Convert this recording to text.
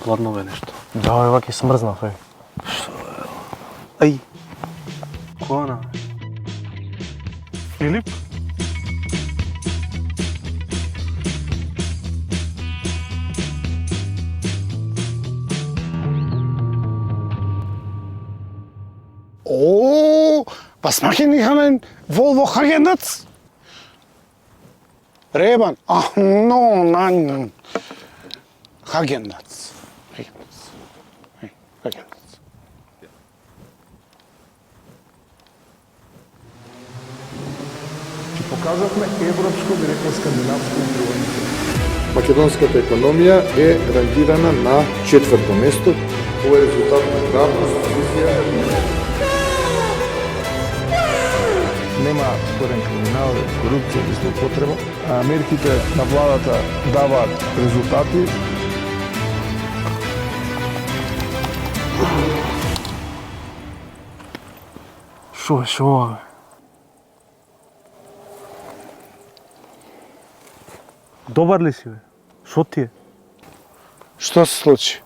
Hladno je nešto. Da, ovak je smrznao, hej. Aj. Ko ona? Filip? Oo, was machen die einen Volvo Hagendatz? Reban, no, nein. Hagendatz. Hagendatz. Показахме европско, би рекол скандинавско управление. Македонската економија е рангирана на 4-то место. Ова е резултат на храброст, визија. Нема корен криминал, корупција и злоупотреба. А мерките на владата даваат резултати. Шо, бе? Добар ли си, бе? Шо ти е? Što se случи?